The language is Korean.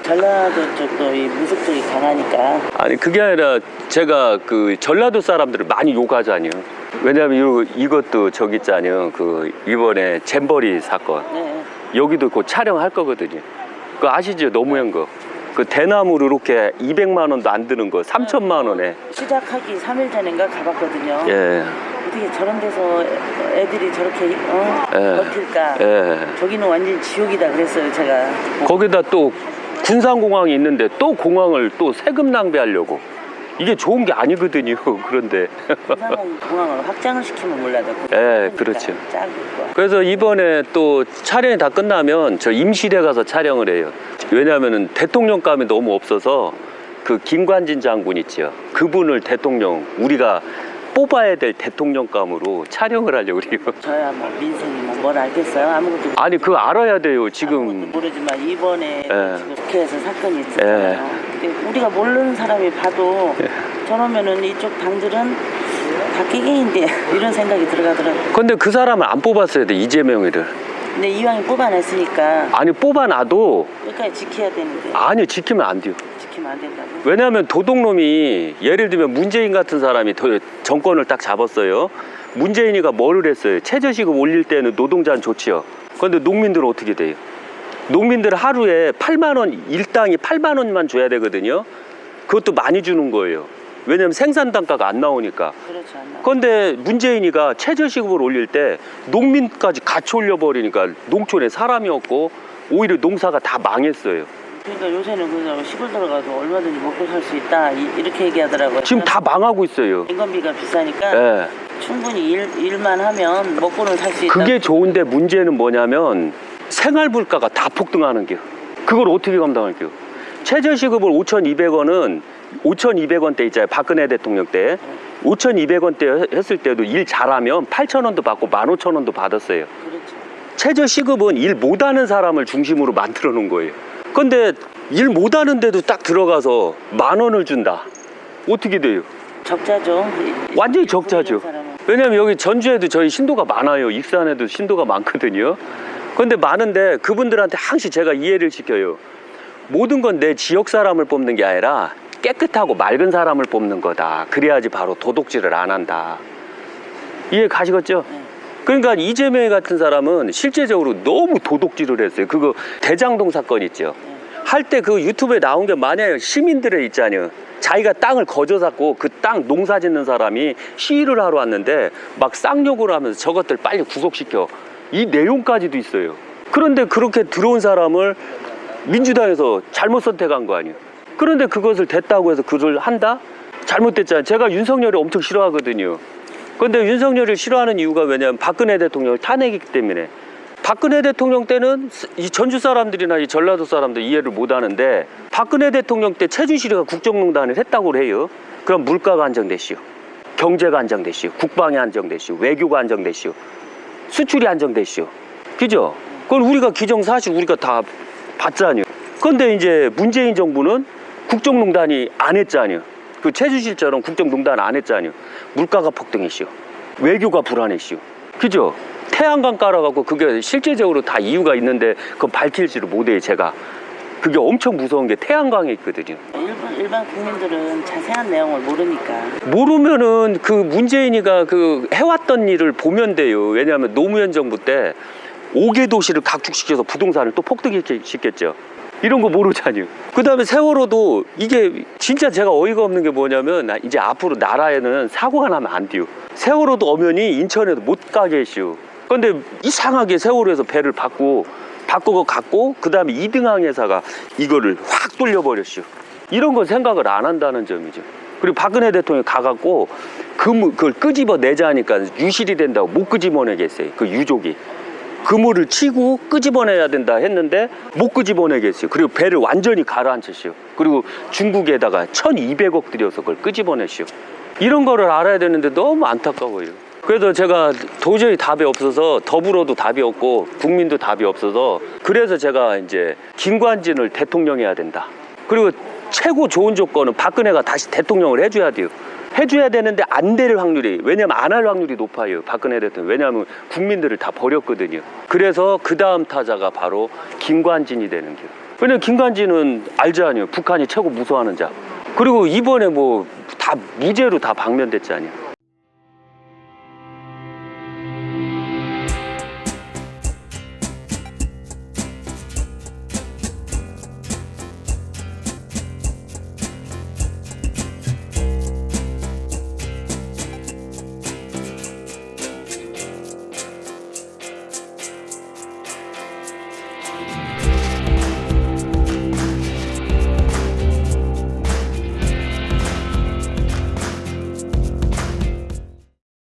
전라도 쪽도 이 무속 쪽이 강하니까. 아니 그게 아니라 제가 그 전라도 사람들을 많이 욕하잖아요. 왜냐면 이것도 저기 있잖아요. 그 이번에 잼버리 사건. 네. 여기도 곧 촬영할 거거든요. 그거 아시죠? 노무현 거. 그 대나무로 이렇게 200만 원도 안 드는 거 3천만 원에. 시작하기 3일 전인가 가봤거든요. 예. 어떻게 저런 데서 애들이 저렇게 예. 버틸까. 예. 저기는 완전 지옥이다 그랬어요 제가. 거기다 또 군산공항이 있는데 또 공항을 또 세금 낭비하려고. 이게 좋은 게 아니거든요. 그런데. 공항을 확장을 시키면 몰라도. 예, 그렇죠. 작은 거. 그래서 이번에 또 촬영이 다 끝나면 저 임실에 가서 촬영을 해요. 왜냐하면 대통령감이 너무 없어서 그 김관진 장군 있죠. 그분을 대통령, 우리가 뽑아야 될 대통령감으로 촬영을 하려고 그래요. 저야 뭐 민생이 뭐 뭘 알겠어요? 아무것도. 아니 그거 알아야 돼요. 지금. 아무것도 모르지만 이번에 예. 지금 국회에서 사건이 있었잖아요. 근데 우리가 모르는 사람이 봐도 저러면은 이쪽 당들은 다 끼갱인데 이런 생각이 들어가더라고요. 근데 그 사람을 안 뽑았어야 돼. 이재명이를. 근데 이왕이 뽑아냈으니까 아니 뽑아놔도 끝까지 지켜야 되는데. 아니요. 지키면 안 돼요. 지키면 안 된다고? 왜냐하면 도둑놈이 예를 들면 문재인 같은 사람이 정권을 딱 잡았어요. 문재인이가 뭐를 했어요? 최저시급 올릴 때는 노동자는 좋지요. 그런데 농민들은 어떻게 돼요? 농민들은 하루에 8만 원, 일당이 8만 원만 줘야 되거든요. 그것도 많이 주는 거예요. 왜냐면 생산 단가가 안 나오니까. 그렇지 않나? 그런데 문재인이가 최저시급을 올릴 때 농민까지 같이 올려버리니까 농촌에 사람이 없고 오히려 농사가 다 망했어요. 그러니까 요새는 그냥 시골 들어가도 얼마든지 먹고 살 수 있다 이렇게 얘기하더라고요. 지금 다 망하고 있어요. 인건비가 비싸니까 예. 충분히 일만 하면 먹고는 살 수 있다. 그게 좋은데 문제는 뭐냐면 생활 물가가 다 폭등하는 게요. 그걸 어떻게 감당할게요? 최저시급을 5,200원은 5,200원대 있잖아요. 박근혜 대통령 때 5,200원대 했을 때도 일 잘하면 8,000원도 받고 15,000원도 받았어요. 그렇죠. 최저시급은 일 못하는 사람을 중심으로 만들어 놓은 거예요. 근데 일 못하는데도 딱 들어가서 10,000원을 준다. 어떻게 돼요? 적자죠. 완전히 적자죠. 사람은. 왜냐면 여기 전주에도 저희 신도가 많아요. 익산에도 신도가 많거든요. 그런데 많은데 그분들한테 항상 제가 이해를 시켜요. 모든 건 내 지역 사람을 뽑는 게 아니라 깨끗하고 맑은 사람을 뽑는 거다. 그래야지 바로 도둑질을 안 한다. 이해 가시겠죠? 네. 그러니까 이재명 같은 사람은 실제적으로 너무 도둑질을 했어요. 그거 대장동 사건 있죠. 할 때 그 유튜브에 나온 게 만약에 시민들의 있잖아요. 자기가 땅을 거저 샀고 그 땅 농사 짓는 사람이 시위를 하러 왔는데 막 쌍욕을 하면서 저것들 빨리 구속시켜. 이 내용까지도 있어요. 그런데 그렇게 들어온 사람을 민주당에서 잘못 선택한 거 아니에요. 그런데 그것을 됐다고 해서 그걸 한다? 잘못됐잖아요. 제가 윤석열을 엄청 싫어하거든요. 그런데 윤석열을 싫어하는 이유가 왜냐면 박근혜 대통령을 탄핵했기 때문에. 박근혜 대통령 때는 이 전주 사람들이나 이 전라도 사람들 이해를 못 하는데 박근혜 대통령 때 최준실이가 국정농단을 했다고 해요. 그럼 물가가 안정되시오. 경제가 안정되시오. 국방이 안정되시오. 외교가 안정되시오. 수출이 안정되시오. 그죠? 그걸 우리가 기정사실 우리가 다 봤잖아요. 그런데 이제 문재인 정부는 국정농단이 안 했잖아요. 그 최준실처럼 국정농단 안 했잖아요. 물가가 폭등했시오. 외교가 불안했시오. 그죠? 태양광 깔아갖고 그게 실제적으로 다 이유가 있는데 그건 밝힐지를 못해요. 제가 그게 엄청 무서운 게 태양광에 있거든요. 일반 국민들은 자세한 내용을 모르니까. 모르면은 그 문재인이가 그 해왔던 일을 보면 돼요. 왜냐하면 노무현 정부 때 5개 도시를 각축시켜서 부동산을 또 폭등시켰죠. 이런 거 모르잖아요. 그 다음에 세월호도 이게 진짜 제가 어이가 없는 게 뭐냐면 이제 앞으로 나라에는 사고가 나면 안 돼요. 세월호도 엄연히 인천에도 못 가게 했슈. 근데 이상하게 세월호에서 배를 바꾸고 갔고 그 다음에 이등항 회사가 이거를 확 돌려버렸슈. 이런 건 생각을 안 한다는 점이죠. 그리고 박근혜 대통령이 가갖고 그걸 끄집어내자 하니까 유실이 된다고 못 끄집어내게 했어요. 그 유족이. 그물을 치고 끄집어내야 된다 했는데 못 끄집어내게 했어요. 그리고 배를 완전히 가라앉혔어요. 그리고 중국에다가 1,200억 들여서 그걸 끄집어냈어요. 이런 거를 알아야 되는데 너무 안타까워요. 그래서 제가 도저히 답이 없어서 더불어도 답이 없고 국민도 답이 없어서 그래서 제가 이제 김관진을 대통령해야 된다. 그리고 최고 좋은 조건은 박근혜가 다시 대통령을 해줘야 돼요. 해줘야 되는데 안 될 확률이, 왜냐면 안 할 확률이 높아요. 박근혜 대통령. 왜냐하면 국민들을 다 버렸거든요. 그래서 그 다음 타자가 바로 김관진이 되는 거예요. 왜냐면 김관진은 알지 않아요. 북한이 최고 무서워하는 자. 그리고 이번에 뭐 다 무죄로 다 방면됐지 않아요.